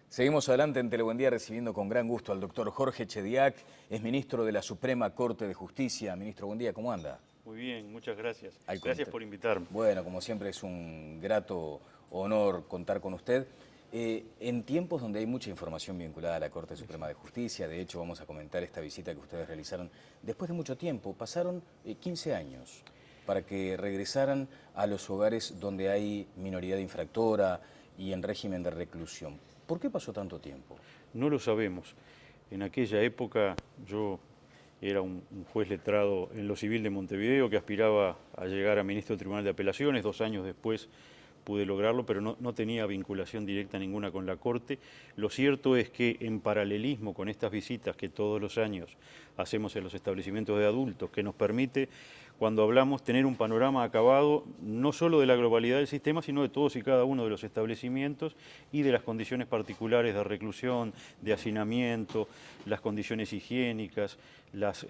Seguimos adelante en Telebuen Día recibiendo con gran gusto al doctor Jorge Chediak, es ministro de la Suprema Corte de Justicia. Ministro, buen día, ¿cómo anda? Muy bien, muchas gracias. Al Gracias por invitarme. Bueno, como siempre es un grato honor contar con usted. En tiempos donde hay mucha información vinculada a la Corte Suprema de Justicia, de hecho vamos a comentar esta visita que ustedes realizaron, después de mucho tiempo, pasaron 15 años para que regresaran a los hogares donde hay minoridad infractora y en régimen de reclusión. ¿Por qué pasó tanto tiempo? No lo sabemos. En aquella época yo era un juez letrado en lo civil de Montevideo que aspiraba a llegar a ministro del Tribunal de Apelaciones. 2 años después pude lograrlo, pero no tenía vinculación directa ninguna con la Corte. Lo cierto es que en paralelismo con estas visitas que todos los años hacemos en los establecimientos de adultos, que nos permite, cuando hablamos, tener un panorama acabado no solo de la globalidad del sistema, sino de todos y cada uno de los establecimientos y de las condiciones particulares de reclusión, de hacinamiento, las condiciones higiénicas, las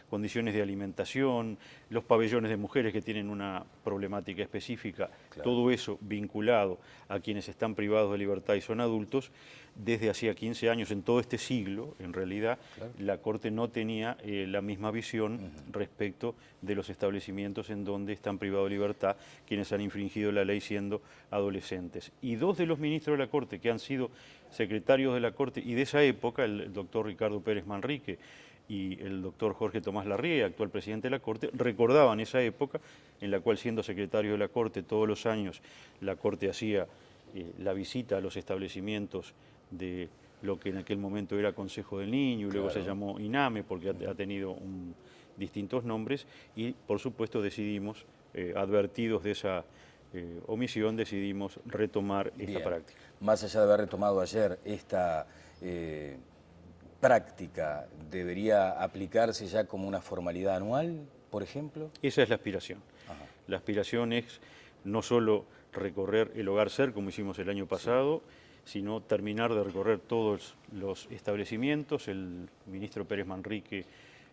condiciones de alimentación, los pabellones de mujeres que tienen una problemática específica, Claro. Todo eso vinculado a quienes están privados de libertad y son adultos. Desde hacía 15 años, en todo este siglo, en realidad, Claro. la Corte no tenía la misma visión respecto de los establecimientos en donde están privados de libertad quienes han infringido la ley siendo adolescentes. Y 2 de los ministros de la Corte que han sido secretarios de la Corte y de esa época, el doctor Ricardo Pérez Manrique y el doctor Jorge Tomás Larrié, actual presidente de la Corte, recordaban esa época en la cual, siendo secretario de la Corte, todos los años la Corte hacía la visita a los establecimientos de lo que en aquel momento era Consejo del Niño y luego se llamó INAME porque ha tenido distintos nombres y por supuesto decidimos, advertidos de esa omisión, decidimos retomar esta práctica. Más allá de haber retomado ayer esta práctica, ¿debería aplicarse ya como una formalidad anual, por ejemplo? Esa es la aspiración. Ajá. La aspiración es no solo recorrer el Hogar Ser, como hicimos el año pasado, sino terminar de recorrer todos los establecimientos. El ministro Pérez Manrique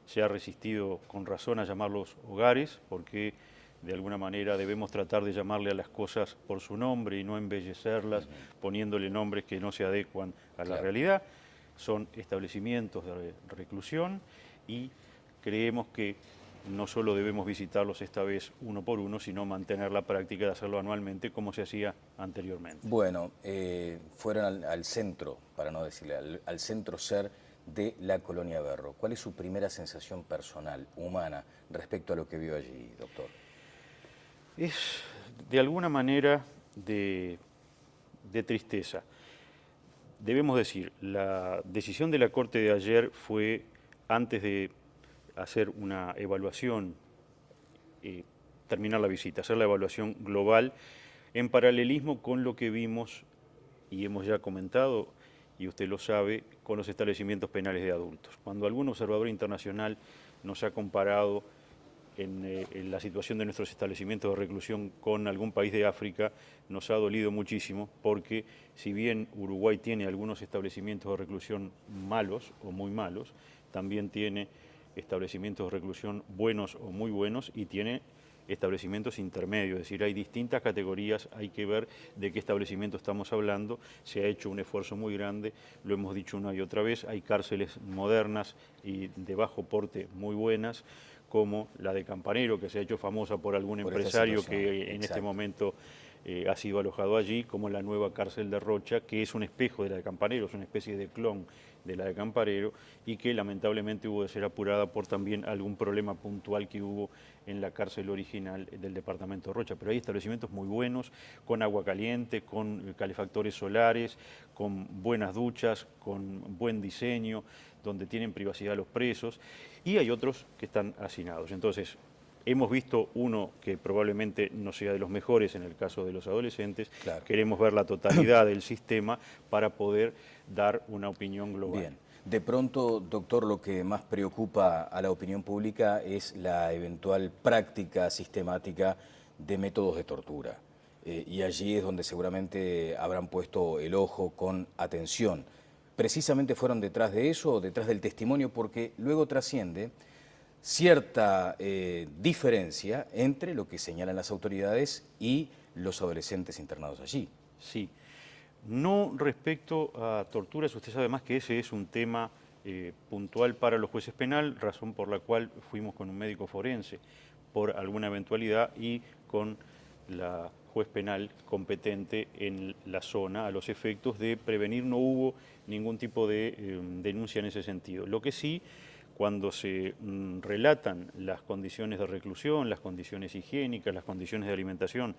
se ha resistido con razón a llamarlos hogares, porque de alguna manera debemos tratar de llamarle a las cosas por su nombre y no embellecerlas poniéndole nombres que no se adecuan a la realidad. Son establecimientos de reclusión y creemos que no solo debemos visitarlos esta vez uno por uno, sino mantener la práctica de hacerlo anualmente como se hacía anteriormente. Bueno, fueron al centro, para no decirle, al centro Ser de la Colonia Berro. ¿Cuál es su primera sensación personal, humana, respecto a lo que vio allí, doctor? Es de alguna manera de tristeza. Debemos decir, la decisión de la Corte de ayer fue antes de hacer una evaluación, terminar la visita, hacer la evaluación global en paralelismo con lo que vimos y hemos ya comentado, y usted lo sabe, con los establecimientos penales de adultos. Cuando algún observador internacional nos ha comparado en la situación de nuestros establecimientos de reclusión con algún país de África, nos ha dolido muchísimo porque si bien Uruguay tiene algunos establecimientos de reclusión malos o muy malos, también tiene establecimientos de reclusión buenos o muy buenos y tiene establecimientos intermedios, es decir, hay distintas categorías, hay que ver de qué establecimiento estamos hablando. Se ha hecho un esfuerzo muy grande, lo hemos dicho una y otra vez, hay cárceles modernas y de bajo porte muy buenas, como la de Campanero, que se ha hecho famosa por algún empresario que en este momento ha sido alojado allí, como la nueva cárcel de Rocha, que es un espejo de la de Campanero, es una especie de clon de la de Campanero y que lamentablemente hubo de ser apurada por también algún problema puntual que hubo en la cárcel original del departamento de Rocha. Pero hay establecimientos muy buenos, con agua caliente, con calefactores solares, con buenas duchas, con buen diseño, donde tienen privacidad los presos, y hay otros que están hacinados. Entonces, hemos visto uno que probablemente no sea de los mejores en el caso de los adolescentes. Claro. Queremos ver la totalidad del sistema para poder dar una opinión global. Bien. De pronto, doctor, lo que más preocupa a la opinión pública es la eventual práctica sistemática de métodos de tortura. Y allí es donde seguramente habrán puesto el ojo con atención. Precisamente fueron detrás de eso, detrás del testimonio, porque luego trasciende cierta diferencia entre lo que señalan las autoridades y los adolescentes internados allí. Sí. No respecto a torturas, usted sabe más que ese es un tema puntual para los jueces penal, razón por la cual fuimos con un médico forense por alguna eventualidad y con la juez penal competente en la zona a los efectos de prevenir. No hubo ningún tipo de denuncia en ese sentido. Lo que sí, cuando se relatan las condiciones de reclusión, las condiciones higiénicas, las condiciones de alimentación,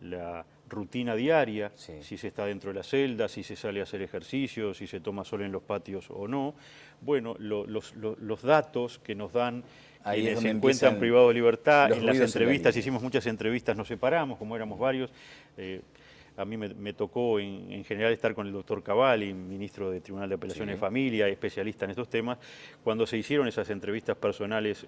la rutina diaria, Sí. si se está dentro de la celda, si se sale a hacer ejercicio, si se toma sol en los patios o no. Bueno, los datos que nos dan Ahí es quienes se donde encuentran empiezan privados de libertad, los en las ruidos en la entrevistas, línea. hicimos muchas entrevistas, nos separamos, como éramos varios. A mí me tocó en general estar con el doctor Cavalli, ministro del Tribunal de Apelaciones de Sí. Familia, especialista en estos temas. Cuando se hicieron esas entrevistas personales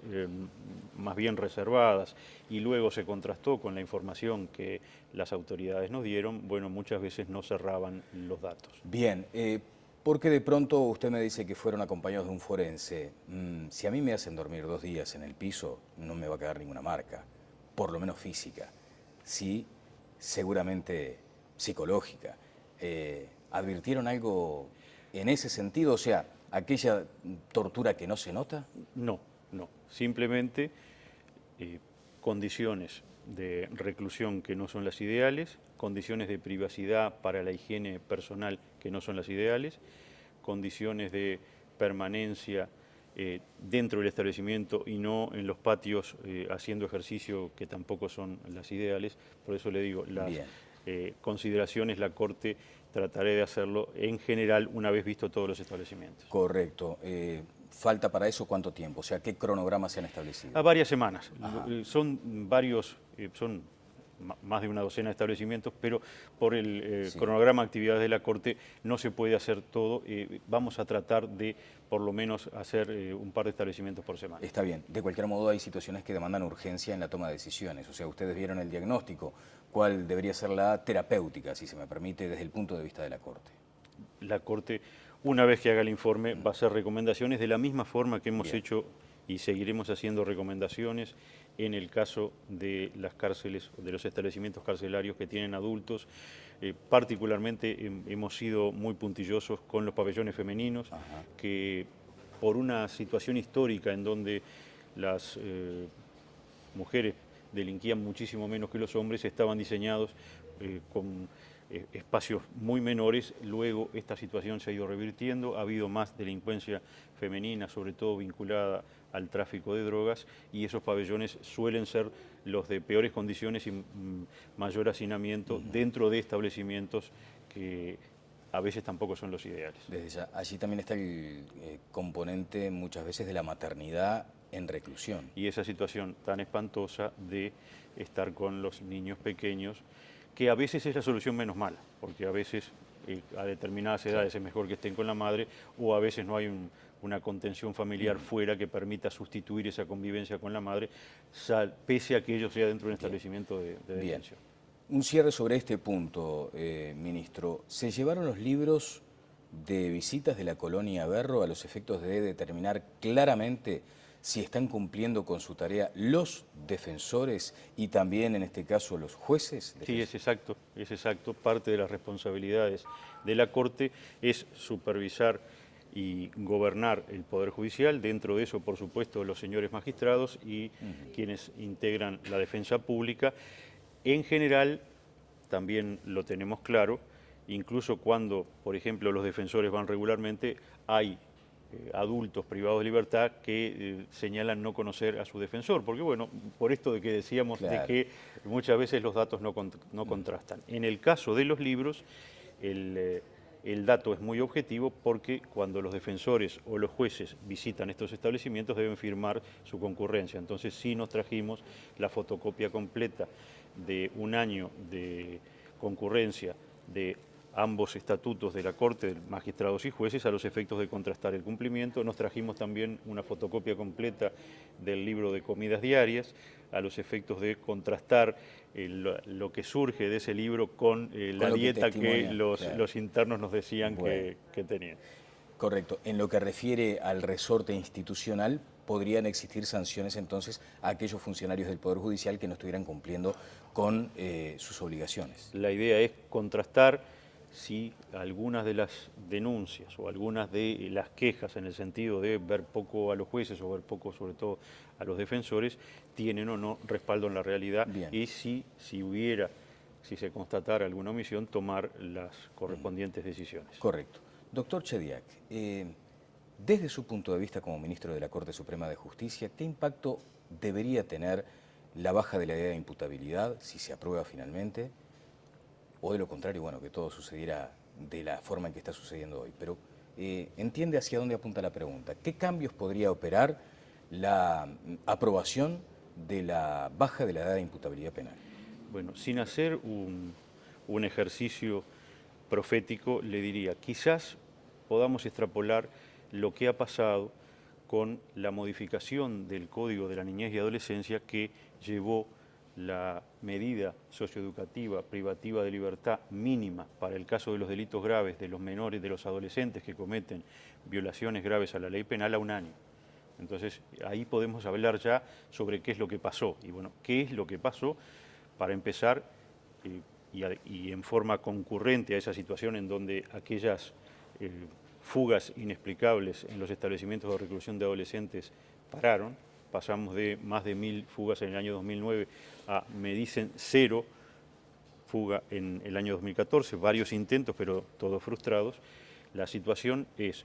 más bien reservadas y luego se contrastó con la información que las autoridades nos dieron, bueno, muchas veces no cerraban los datos. Bien, porque de pronto usted me dice que fueron acompañados de un forense. Si a mí me hacen dormir 2 días en el piso, no me va a quedar ninguna marca, por lo menos física. Sí, seguramente psicológica. ¿Advirtieron algo en ese sentido? O sea, aquella tortura que no se nota. No, no. Simplemente condiciones de reclusión que no son las ideales, condiciones de privacidad para la higiene personal que no son las ideales, condiciones de permanencia dentro del establecimiento y no en los patios haciendo ejercicio que tampoco son las ideales. Por eso le digo, las consideraciones la Corte trataré de hacerlo en general una vez visto todos los establecimientos. Correcto. ¿Falta para eso cuánto tiempo? O sea, ¿qué cronogramas se han establecido? A varias semanas. Ajá. Son varios, son más de una docena de establecimientos, pero por el Sí. cronograma de actividades de la Corte no se puede hacer todo. Vamos a tratar de por lo menos hacer un par de establecimientos por semana. Está bien. De cualquier modo hay situaciones que demandan urgencia en la toma de decisiones. O sea, ustedes vieron el diagnóstico. ¿Cuál debería ser la terapéutica, si se me permite, desde el punto de vista de la Corte? La Corte, una vez que haga el informe, va a hacer recomendaciones de la misma forma que hemos hecho y seguiremos haciendo recomendaciones en el caso de las cárceles, de los establecimientos carcelarios que tienen adultos. Particularmente hemos sido muy puntillosos con los pabellones femeninos, que por una situación histórica en donde las mujeres delinquían muchísimo menos que los hombres, estaban diseñados con espacios muy menores. Luego esta situación se ha ido revirtiendo, ha habido más delincuencia femenina, sobre todo vinculada al tráfico de drogas, y esos pabellones suelen ser los de peores condiciones y mayor hacinamiento dentro de establecimientos que a veces tampoco son los ideales. Desde ya, allí también está el componente muchas veces de la maternidad en reclusión. Y esa situación tan espantosa de estar con los niños pequeños, que a veces es la solución menos mala, porque a veces a determinadas edades es mejor que estén con la madre, o a veces no hay una contención familiar fuera que permita sustituir esa convivencia con la madre, pese a que ello sea dentro de un establecimiento de detención. Un cierre sobre este punto, ministro. ¿Se llevaron los libros de visitas de la colonia Berro a los efectos de determinar claramente si están cumpliendo con su tarea los defensores y también, en este caso, los jueces? Sí, es exacto. Parte de las responsabilidades de la Corte es supervisar y gobernar el Poder Judicial. Dentro de eso, por supuesto, los señores magistrados y quienes integran la defensa pública. En general, también lo tenemos claro, incluso cuando, por ejemplo, los defensores van regularmente, hay adultos privados de libertad que señalan no conocer a su defensor, porque bueno, por esto de que decíamos de que muchas veces los datos no contrastan. En el caso de los libros, el dato es muy objetivo porque cuando los defensores o los jueces visitan estos establecimientos deben firmar su concurrencia. Entonces sí nos trajimos la fotocopia completa de un año de concurrencia de ambos estatutos de la Corte, de magistrados y jueces, a los efectos de contrastar el cumplimiento. Nos trajimos también una fotocopia completa del libro de comidas diarias, a los efectos de contrastar lo que surge de ese libro con la dieta que los internos nos decían que tenían. Correcto. En lo que refiere al resorte institucional, ¿podrían existir sanciones entonces a aquellos funcionarios del Poder Judicial que no estuvieran cumpliendo con sus obligaciones? La idea es contrastar si algunas de las denuncias o algunas de las quejas en el sentido de ver poco a los jueces o ver poco sobre todo a los defensores tienen o no respaldo en la realidad. Bien. Y si se constatara alguna omisión, tomar las correspondientes decisiones. Correcto. Doctor Chediak, desde su punto de vista como ministro de la Corte Suprema de Justicia, ¿qué impacto debería tener la baja de la edad de imputabilidad si se aprueba finalmente? O de lo contrario, bueno, que todo sucediera de la forma en que está sucediendo hoy. Pero entiende hacia dónde apunta la pregunta. ¿Qué cambios podría operar la aprobación de la baja de la edad de imputabilidad penal? Bueno, sin hacer un ejercicio profético, le diría, quizás podamos extrapolar lo que ha pasado con la modificación del Código de la Niñez y Adolescencia que llevó la medida socioeducativa privativa de libertad mínima para el caso de los delitos graves de los menores, de los adolescentes que cometen violaciones graves a la ley penal a 1 año. Entonces, ahí podemos hablar ya sobre qué es lo que pasó. Y bueno, ¿qué es lo que pasó? Para empezar, y en forma concurrente a esa situación en donde aquellas fugas inexplicables en los establecimientos de reclusión de adolescentes pararon, pasamos de más de 1000 fugas en el año 2009 a, me dicen, 0 fuga en el año 2014, varios intentos, pero todos frustrados. La situación es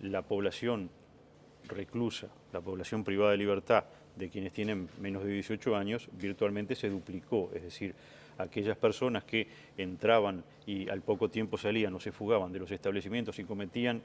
la población reclusa, la población privada de libertad de quienes tienen menos de 18 años, virtualmente se duplicó, es decir, aquellas personas que entraban y al poco tiempo salían o se fugaban de los establecimientos y cometían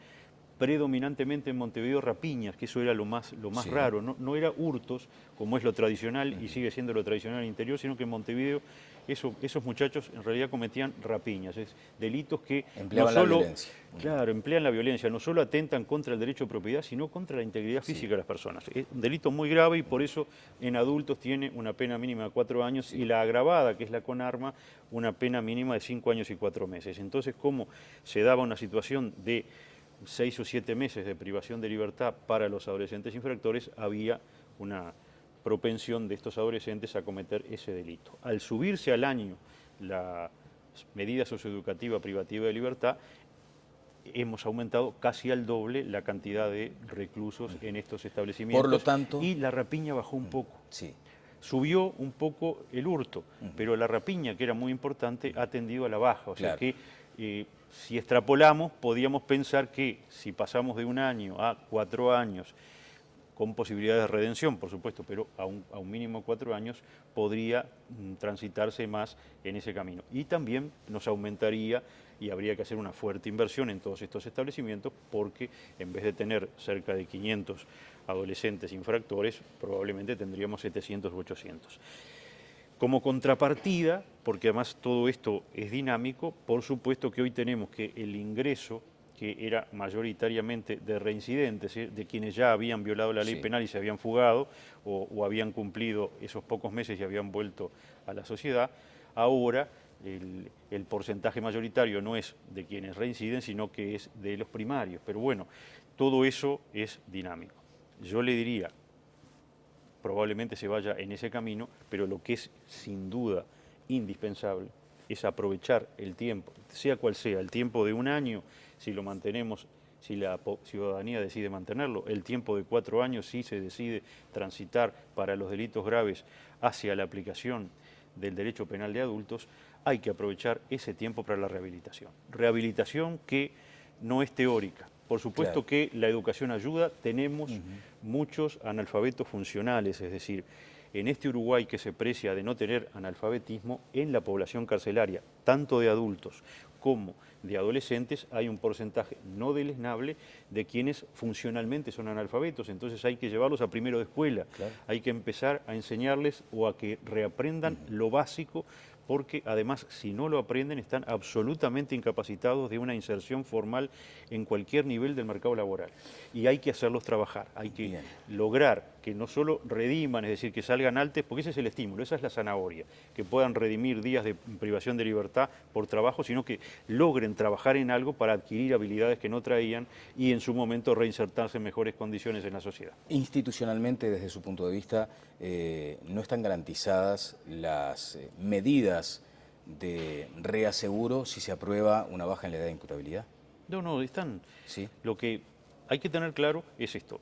predominantemente en Montevideo rapiñas, que eso era lo más Sí. raro, no era hurtos, como es lo tradicional y sigue siendo lo tradicional en el interior, sino que en Montevideo esos muchachos en realidad cometían rapiñas, es delitos que Empleaban no solo, la violencia. claro, emplean la violencia, no solo atentan contra el derecho de propiedad, sino contra la integridad física de las personas. Es un delito muy grave y por eso en adultos tiene una pena mínima de 4 años y la agravada, que es la con arma, una pena mínima de 5 años y 4 meses. Entonces, ¿cómo se daba una situación de 6 o 7 meses de privación de libertad para los adolescentes infractores? Había una propensión de estos adolescentes a cometer ese delito. Al subirse al año la medida socioeducativa privativa de libertad, hemos aumentado casi al doble la cantidad de reclusos en estos establecimientos. Por lo tanto, y la rapiña bajó un poco. Sí. Subió un poco el hurto, pero la rapiña, que era muy importante, ha tendido a la baja. O sea Claro. que si extrapolamos, podíamos pensar que si pasamos de 1 año a 4 años, con posibilidades de redención, por supuesto, pero a un mínimo 4 años, podría transitarse más en ese camino. Y también nos aumentaría y habría que hacer una fuerte inversión en todos estos establecimientos porque en vez de tener cerca de 500 adolescentes infractores, probablemente tendríamos 700 u 800. Como contrapartida, porque además todo esto es dinámico, por supuesto que hoy tenemos que el ingreso, que era mayoritariamente de reincidentes, de quienes ya habían violado la ley penal y se habían fugado o habían cumplido esos pocos meses y habían vuelto a la sociedad, ahora el porcentaje mayoritario no es de quienes reinciden, sino que es de los primarios. Pero bueno, todo eso es dinámico. Yo le diría, probablemente se vaya en ese camino, pero lo que es sin duda indispensable es aprovechar el tiempo, sea cual sea, el tiempo de 1 año, si lo mantenemos, si la ciudadanía decide mantenerlo, el tiempo de 4 años, si se decide transitar para los delitos graves hacia la aplicación del derecho penal de adultos, hay que aprovechar ese tiempo para la rehabilitación. Rehabilitación que no es teórica. Por supuesto que la educación ayuda, tenemos muchos analfabetos funcionales, es decir, en este Uruguay que se precia de no tener analfabetismo, en la población carcelaria, tanto de adultos como de adolescentes, hay un porcentaje no deleznable de quienes funcionalmente son analfabetos, entonces hay que llevarlos a primero de escuela, hay que empezar a enseñarles o a que reaprendan lo básico, porque además si no lo aprenden están absolutamente incapacitados de una inserción formal en cualquier nivel del mercado laboral. Y hay que hacerlos trabajar, hay que lograr que no solo rediman, es decir, que salgan antes, porque ese es el estímulo, esa es la zanahoria, que puedan redimir días de privación de libertad por trabajo, sino que logren trabajar en algo para adquirir habilidades que no traían y en su momento reinsertarse en mejores condiciones en la sociedad. Institucionalmente, desde su punto de vista, no están garantizadas las medidas de reaseguro si se aprueba una baja en la edad de imputabilidad? No, están. Sí. Lo que hay que tener claro es esto.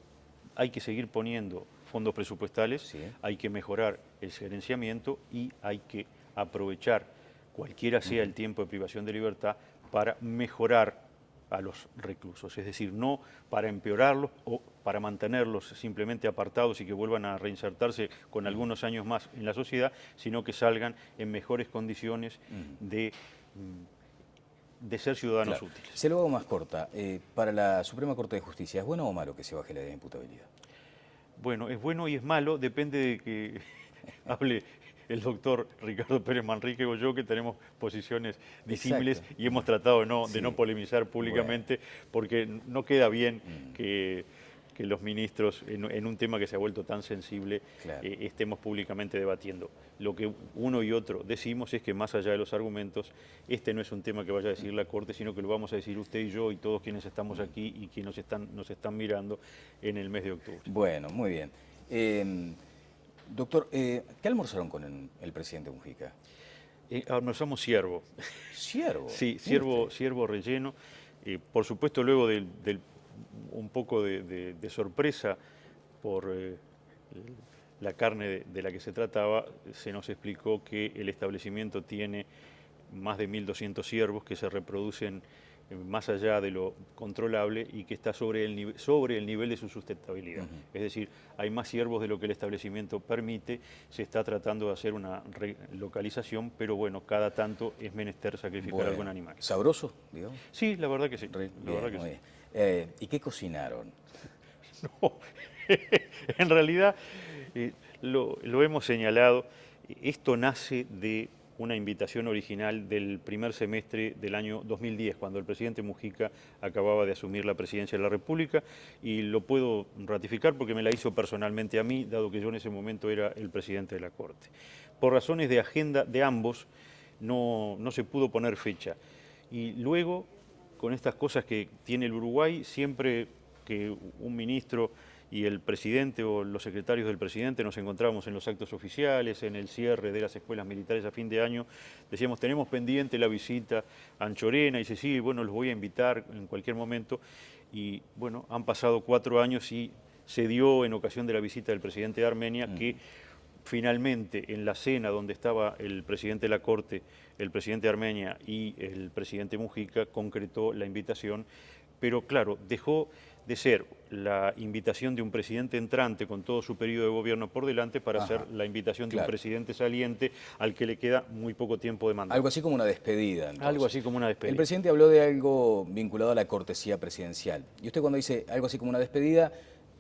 Hay que seguir poniendo fondos presupuestales, Sí. hay que mejorar el gerenciamiento y hay que aprovechar cualquiera sea el tiempo de privación de libertad para mejorar a los reclusos, es decir, no para empeorarlos o para mantenerlos simplemente apartados y que vuelvan a reinsertarse con algunos años más en la sociedad, sino que salgan en mejores condiciones de ser ciudadanos Claro. útiles. Se lo hago más corta. Para la Suprema Corte de Justicia, ¿es bueno o malo que se baje la edad de imputabilidad? Bueno, es bueno y es malo, depende de que hable el doctor Ricardo Pérez Manrique o yo, que tenemos posiciones disímiles y hemos tratado de no polemizar públicamente, porque no queda bien que los ministros, en un tema que se ha vuelto tan sensible, estemos públicamente debatiendo. Lo que uno y otro decimos es que más allá de los argumentos, este no es un tema que vaya a decir la Corte, sino que lo vamos a decir usted y yo y todos quienes estamos aquí y quienes nos están mirando en el mes de octubre. Bueno, muy bien. Doctor, ¿qué almorzaron con el presidente Mujica? Almorzamos ciervo. ¿Ciervo? Sí, ciervo relleno. Por supuesto, luego un poco de sorpresa por la carne de la que se trataba, se nos explicó que el establecimiento tiene más de 1.200 ciervos que se reproducen más allá de lo controlable y que está sobre el nivel de su sustentabilidad. Es decir, hay más ciervos de lo que el establecimiento permite, se está tratando de hacer una relocalización, pero bueno, cada tanto es menester sacrificar algún animal. ¿Sabroso, digamos? Sí, la verdad que sí. ¿Y qué cocinaron? No, en realidad lo hemos señalado, esto nace de una invitación original del primer semestre del año 2010, cuando el presidente Mujica acababa de asumir la presidencia de la República, y lo puedo ratificar porque me la hizo personalmente a mí, dado que yo en ese momento era el presidente de la Corte. Por razones de agenda de ambos, no se pudo poner fecha. Y luego, con estas cosas que tiene el Uruguay, siempre que un ministro y el presidente o los secretarios del presidente nos encontramos en los actos oficiales, en el cierre de las escuelas militares a fin de año, decíamos, tenemos pendiente la visita a Anchorena, y dice, sí, bueno, los voy a invitar en cualquier momento, y bueno, han pasado 4 años y se dio en ocasión de la visita del presidente de Armenia que finalmente en la cena donde estaba el presidente de la Corte, el presidente de Armenia y el presidente Mujica, concretó la invitación, pero claro, dejó de ser la invitación de un presidente entrante con todo su periodo de gobierno por delante para ser la invitación de un presidente saliente al que le queda muy poco tiempo de mandato. Algo así como una despedida, entonces. Algo así como una despedida. El presidente habló de algo vinculado a la cortesía presidencial. Y usted cuando dice algo así como una despedida,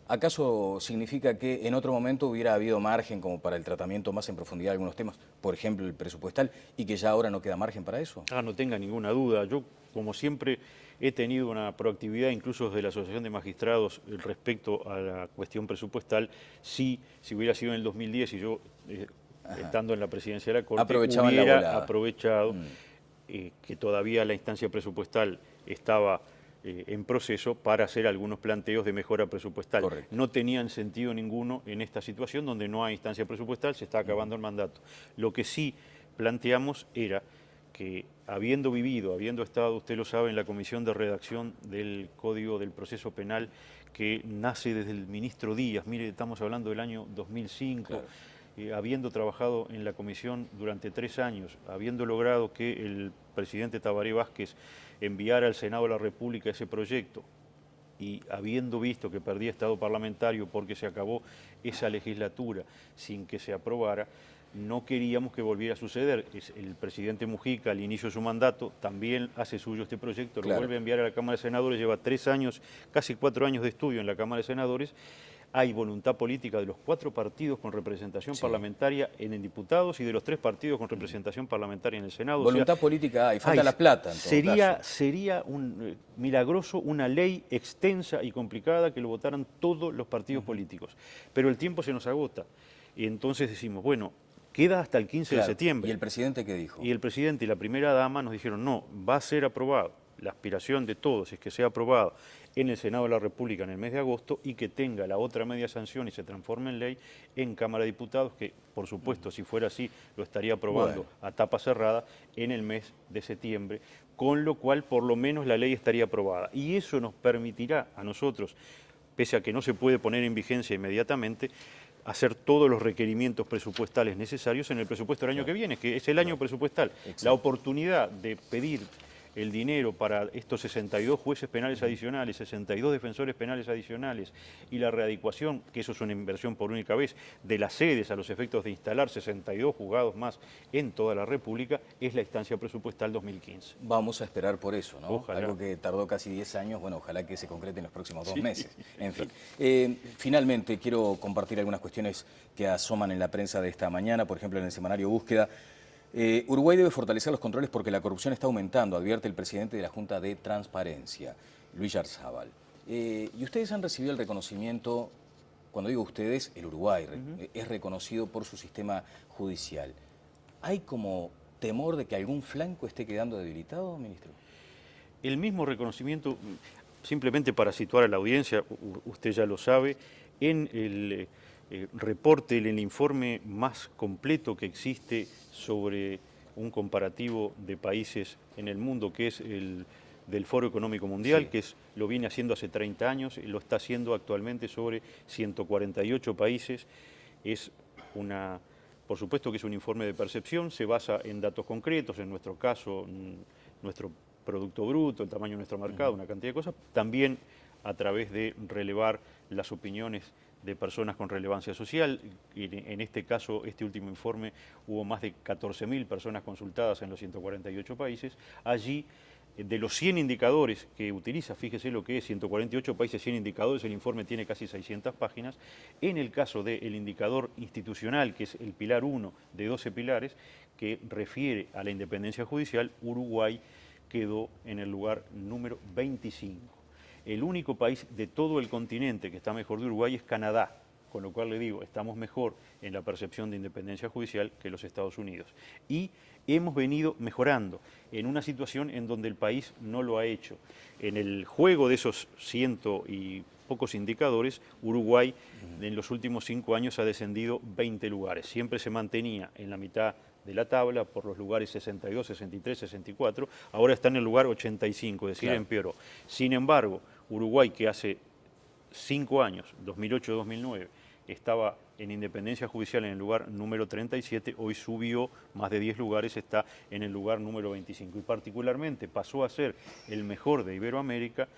¿acaso significa que en otro momento hubiera habido margen como para el tratamiento más en profundidad de algunos temas, por ejemplo el presupuestal, y que ya ahora no queda margen para eso? No tenga ninguna duda. Yo, como siempre, he tenido una proactividad, incluso desde la Asociación de Magistrados, respecto a la cuestión presupuestal. Sí, si hubiera sido en el 2010 y yo, estando en la presidencia de la Corte, hubiera aprovechado que todavía la instancia presupuestal estaba en proceso para hacer algunos planteos de mejora presupuestal. Correcto. No tenían sentido ninguno en esta situación donde no hay instancia presupuestal, se está acabando el mandato. Lo que sí planteamos era que habiendo estado, usted lo sabe, en la comisión de redacción del Código del Proceso Penal que nace desde el ministro Díaz, mire, estamos hablando del año 2005, habiendo trabajado en la comisión durante 3 años, habiendo logrado que el presidente Tabaré Vázquez enviara al Senado de la República ese proyecto y habiendo visto que perdía estado parlamentario porque se acabó esa legislatura sin que se aprobara, no queríamos que volviera a suceder. El presidente Mujica, al inicio de su mandato, también hace suyo este proyecto, lo vuelve a enviar a la Cámara de Senadores, lleva 3 años, casi 4 años de estudio en la Cámara de Senadores. Hay voluntad política de los 4 partidos con representación parlamentaria en el diputados y de los 3 partidos con representación parlamentaria en el Senado. Voluntad política hay, falta la plata. Sería milagroso una ley extensa y complicada que lo votaran todos los partidos políticos. Pero el tiempo se nos agota. Y entonces decimos, bueno, queda hasta el 15 de septiembre. ¿Y el presidente qué dijo? Y el presidente y la primera dama nos dijeron, no, va a ser aprobado. la aspiración de todos es que sea aprobada en el Senado de la República en el mes de agosto y que tenga la otra media sanción y se transforme en ley en Cámara de Diputados, que por supuesto, si fuera así, lo estaría aprobando a tapa cerrada en el mes de septiembre, con lo cual por lo menos la ley estaría aprobada. Y eso nos permitirá a nosotros, pese a que no se puede poner en vigencia inmediatamente, hacer todos los requerimientos presupuestales necesarios en el presupuesto del año que viene, que es el año presupuestal. Exacto. La oportunidad de pedir el dinero para estos 62 jueces penales adicionales, 62 defensores penales adicionales y la readecuación, que eso es una inversión por única vez, de las sedes a los efectos de instalar 62 juzgados más en toda la República, es la instancia presupuestal 2015. Vamos a esperar por eso, ¿no? Ojalá. Algo que tardó casi 10 años, bueno, ojalá que se concrete en los próximos 2 meses. En fin. Finalmente, quiero compartir algunas cuestiones que asoman en la prensa de esta mañana, por ejemplo, en el semanario Búsqueda. Uruguay debe fortalecer los controles porque la corrupción está aumentando, advierte el presidente de la Junta de Transparencia, Luis Yarzábal. Y ustedes han recibido el reconocimiento, cuando digo ustedes, el Uruguay, es reconocido por su sistema judicial. ¿Hay como temor de que algún flanco esté quedando debilitado, ministro? El mismo reconocimiento, simplemente para situar a la audiencia, usted ya lo sabe, en el reporte, en el informe más completo que existe sobre un comparativo de países en el mundo, que es el del Foro Económico Mundial, Sí. que lo viene haciendo hace 30 años, y lo está haciendo actualmente sobre 148 países. Por supuesto que es un informe de percepción, se basa en datos concretos, en nuestro caso, nuestro Producto Bruto, el tamaño de nuestro mercado, una cantidad de cosas, también a través de relevar las opiniones de personas con relevancia social. En este caso, este último informe, hubo más de 14.000 personas consultadas en los 148 países. Allí, de los 100 indicadores que utiliza, fíjese lo que es, 148 países, 100 indicadores, el informe tiene casi 600 páginas. En el caso del indicador institucional, que es el pilar 1 de 12 pilares, que refiere a la independencia judicial, Uruguay quedó en el lugar número 25. El único país de todo el continente que está mejor de Uruguay es Canadá, con lo cual le digo, estamos mejor en la percepción de independencia judicial que los Estados Unidos. Y hemos venido mejorando en una situación en donde el país no lo ha hecho. En el juego de esos 100 y pocos indicadores, Uruguay en los últimos 5 años ha descendido 20 lugares. Siempre se mantenía en la mitad de la tabla por los lugares 62, 63, 64, ahora está en el lugar 85, es decir, claro, empeoró. Sin embargo, Uruguay, que hace 5 años, 2008-2009, estaba en independencia judicial en el lugar número 37, hoy subió más de 10 lugares, está en el lugar número 25 y particularmente pasó a ser el mejor de Iberoamérica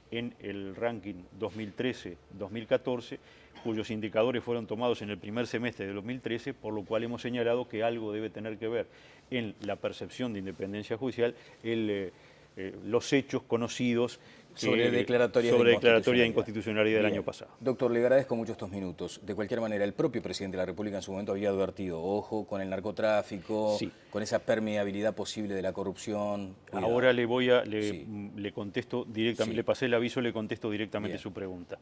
en el ranking 2013-2014, cuyos indicadores fueron tomados en el primer semestre de 2013, por lo cual hemos señalado que algo debe tener que ver en la percepción de independencia judicial los hechos conocidos sobre declaratoria de inconstitucionalidad del año pasado. Doctor, le agradezco mucho estos minutos. De cualquier manera, el propio presidente de la República en su momento había advertido, ojo con el narcotráfico, sí, con esa permeabilidad posible de la corrupción. Cuidado. Ahora Sí. le contesto directamente, Sí. le pasé el aviso, le contesto directamente Bien. su pregunta.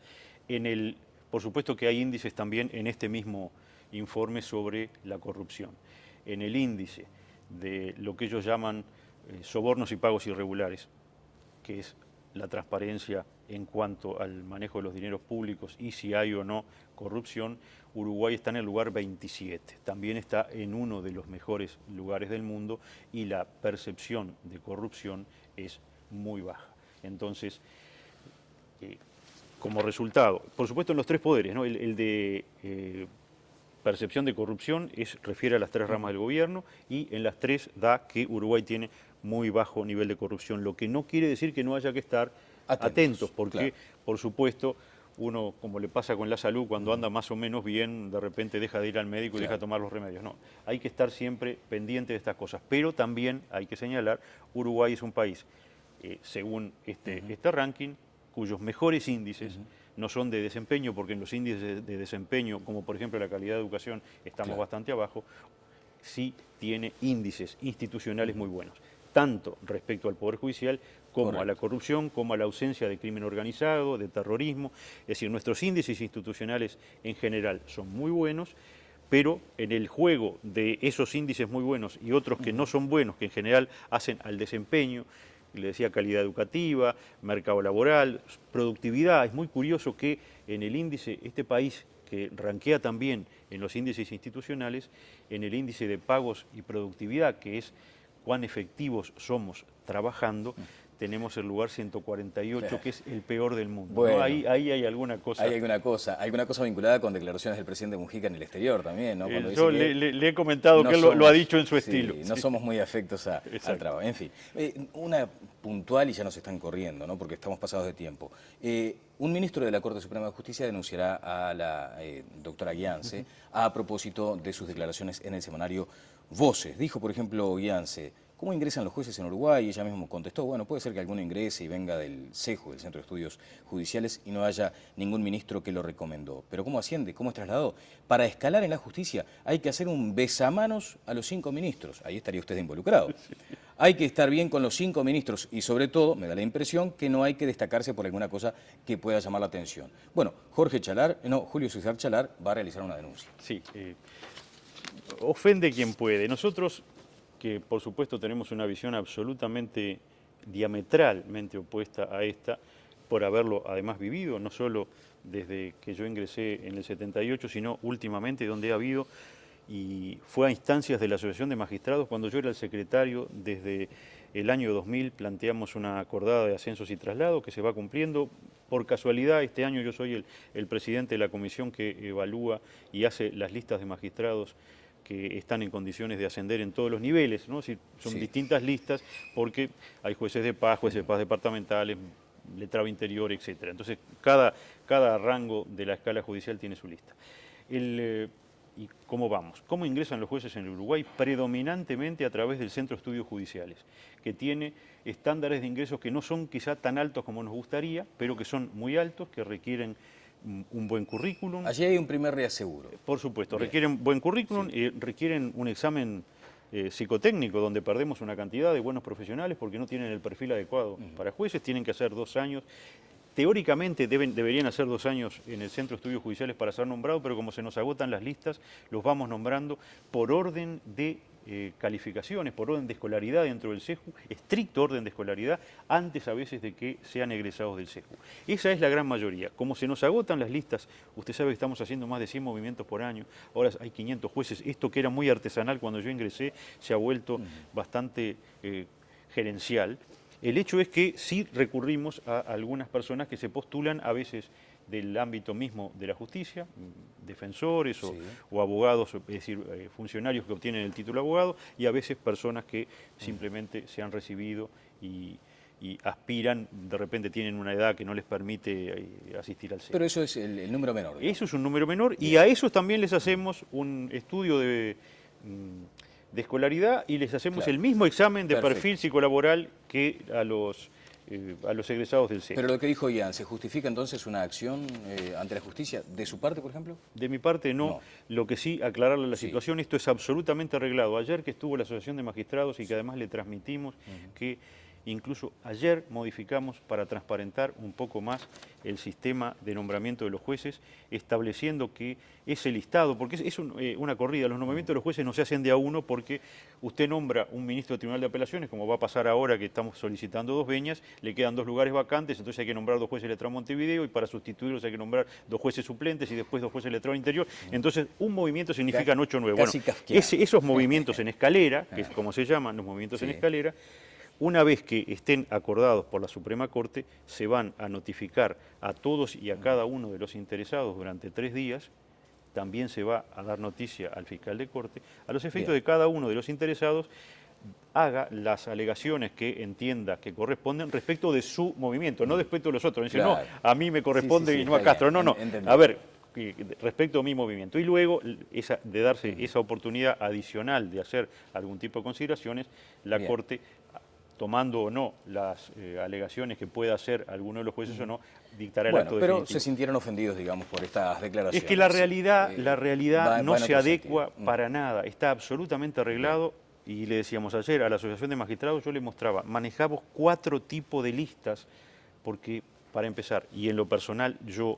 Por supuesto que hay índices también en este mismo informe sobre la corrupción. En el índice de lo que ellos llaman sobornos y pagos irregulares, que es la transparencia en cuanto al manejo de los dineros públicos y si hay o no corrupción, Uruguay está en el lugar 27. También está en uno de los mejores lugares del mundo y la percepción de corrupción es muy baja. Entonces, como resultado, por supuesto en los 3 poderes, ¿no? El de percepción de corrupción refiere a las 3 ramas del gobierno y en las 3 da que Uruguay tiene muy bajo nivel de corrupción, lo que no quiere decir que no haya que estar atentos porque, claro, por supuesto, uno, como le pasa con la salud, cuando anda más o menos bien, de repente deja de ir al médico y deja de tomar los remedios. No, hay que estar siempre pendiente de estas cosas, pero también hay que señalar, Uruguay es un país, según este ranking, cuyos mejores índices no son de desempeño, porque en los índices de desempeño, como por ejemplo la calidad de educación, estamos bastante abajo, sí tiene índices institucionales muy buenos, tanto respecto al Poder Judicial como a la corrupción, como a la ausencia de crimen organizado, de terrorismo. Es decir, nuestros índices institucionales en general son muy buenos, pero en el juego de esos índices muy buenos y otros que no son buenos, que en general hacen al desempeño, le decía calidad educativa, mercado laboral, productividad. Es muy curioso que en el índice, este país que ranquea también en los índices institucionales, en el índice de pagos y productividad, que es cuán efectivos somos trabajando, tenemos el lugar 148, claro, que es el peor del mundo. Bueno, ¿no? Ahí hay alguna cosa. Hay alguna cosa vinculada con declaraciones del presidente Mujica en el exterior también, ¿no? Yo le he comentado no que él lo ha dicho en su estilo. Sí, no somos muy afectos al trabajo. En fin, una puntual y ya nos están corriendo, ¿no? Porque estamos pasados de tiempo. Un ministro de la Corte Suprema de Justicia denunciará a la doctora Guiance a propósito de sus declaraciones en el semanario Voces. Dijo, por ejemplo, Guiance: ¿cómo ingresan los jueces en Uruguay? Ella misma contestó: bueno, puede ser que alguno ingrese y venga del CEJU, del Centro de Estudios Judiciales, y no haya ningún ministro que lo recomendó. Pero ¿cómo asciende? ¿Cómo es trasladado? Para escalar en la justicia hay que hacer un besamanos a los 5 ministros. Ahí estaría usted involucrado. Hay que estar bien con los 5 ministros y, sobre todo, me da la impresión que no hay que destacarse por alguna cosa que pueda llamar la atención. Bueno, Julio César Chalar va a realizar una denuncia. Sí, ofende quien puede. Nosotros, que por supuesto tenemos una visión absolutamente diametralmente opuesta a esta, por haberlo además vivido, no solo desde que yo ingresé en el 78, sino últimamente, donde ha habido, y fue a instancias de la Asociación de Magistrados, cuando yo era el secretario, desde el año 2000 planteamos una acordada de ascensos y traslados que se va cumpliendo. Por casualidad, este año yo soy el presidente de la comisión que evalúa y hace las listas de magistrados que están en condiciones de ascender en todos los niveles, ¿no? Son distintas listas porque hay jueces de paz departamentales, letrado interior, etc. Entonces, cada rango de la escala judicial tiene su lista. ¿Y cómo vamos? ¿Cómo ingresan los jueces en el Uruguay? Predominantemente a través del Centro de Estudios Judiciales, que tiene estándares de ingresos que no son quizá tan altos como nos gustaría, pero que son muy altos, que requieren un buen currículum. Allí hay un primer reaseguro. Por supuesto, requieren buen currículum, y requieren un examen psicotécnico, donde perdemos una cantidad de buenos profesionales porque no tienen el perfil adecuado para jueces, tienen que hacer 2 años. Teóricamente deberían hacer 2 años en el Centro de Estudios Judiciales para ser nombrados, pero como se nos agotan las listas, los vamos nombrando por orden de calificaciones, por orden de escolaridad dentro del CEJU, estricto orden de escolaridad, antes a veces de que sean egresados del CEJU. Esa es la gran mayoría. Como se nos agotan las listas, usted sabe que estamos haciendo más de 100 movimientos por año, ahora hay 500 jueces, esto que era muy artesanal cuando yo ingresé se ha vuelto bastante gerencial. El hecho es que sí recurrimos a algunas personas que se postulan a veces del ámbito mismo de la justicia, defensores o abogados, es decir, funcionarios que obtienen el título de abogado, y a veces personas que simplemente se han recibido y aspiran, de repente tienen una edad que no les permite asistir al CEJU. Pero eso es el número menor, ¿no? Eso es un número menor, y a esos también les hacemos un estudio de escolaridad y les hacemos el mismo examen de perfil psicolaboral que a los egresados del CEJU. Pero lo que dijo Ian, ¿se justifica entonces una acción ante la justicia de su parte, por ejemplo? De mi parte no. Lo que sí, aclararle la situación, esto es absolutamente arreglado. Ayer que estuvo la Asociación de Magistrados y que además le transmitimos que incluso ayer modificamos para transparentar un poco más el sistema de nombramiento de los jueces, estableciendo que ese listado, porque es una corrida, los nombramientos de los jueces no se hacen de a uno porque usted nombra un ministro del Tribunal de Apelaciones, como va a pasar ahora que estamos solicitando 2 veñas, le quedan 2 lugares vacantes, entonces hay que nombrar 2 jueces de letrado Montevideo y para sustituirlos hay que nombrar 2 jueces suplentes y después 2 jueces de letrado interior. Entonces, un movimiento significan 8 o 9. Bueno, esos movimientos en escalera, que es como se llaman los movimientos en escalera, una vez que estén acordados por la Suprema Corte, se van a notificar a todos y a cada uno de los interesados durante 3 días. También se va a dar noticia al fiscal de corte, a los efectos de cada uno de los interesados haga las alegaciones que entienda que corresponden respecto de su movimiento, no respecto de los otros. Dice, no, a mí me corresponde y no a Castro. No, no. A ver, respecto a mi movimiento. Y luego, de darse esa oportunidad adicional de hacer algún tipo de consideraciones, la Corte, tomando o no las alegaciones que pueda hacer alguno de los jueces o no, dictará el acto definitivo. Pero se sintieron ofendidos, digamos, por estas declaraciones. Es que la realidad no se adecua para nada, está absolutamente arreglado. Y le decíamos ayer a la Asociación de Magistrados, yo le mostraba, manejamos 4 tipos de listas, porque, para empezar, y en lo personal yo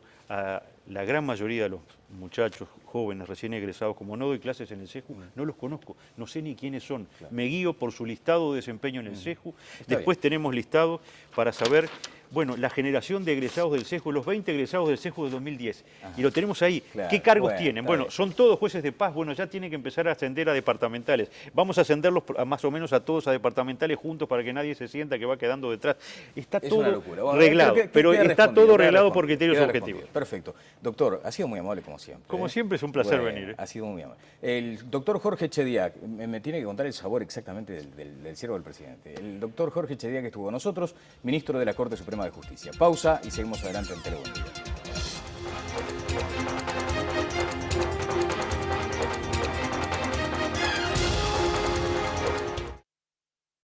la gran mayoría de los muchachos jóvenes recién egresados, como no doy clases en el CEJU, no los conozco, no sé ni quiénes son. Claro. Me guío por su listado de desempeño en el CEJU. Está Después tenemos listado para saber, bueno, la generación de egresados del CEJU, los 20 egresados del CEJU de 2010. Y lo tenemos ahí. Claro, ¿Qué cargos bueno, tienen? está Bueno, bien. son todos jueces de paz. Bueno, ya tienen que empezar a ascender a departamentales. Vamos a ascenderlos más o menos a todos a departamentales juntos para que nadie se sienta que va quedando detrás. Está Es todo una locura. Bueno, reglado, pero queda está respondido, todo queda reglado por respondido, criterios queda objetivos. respondido. Perfecto. Doctor, ha sido muy amable como siempre. Como siempre es un placer Bueno, venir. Ha sido muy amable. El doctor Jorge Chediak, me tiene que contar el sabor exactamente del ciervo del presidente. El doctor Jorge Chediak estuvo con nosotros, ministro de la Corte Suprema de Justicia. Pausa y seguimos adelante en Telebuen Día.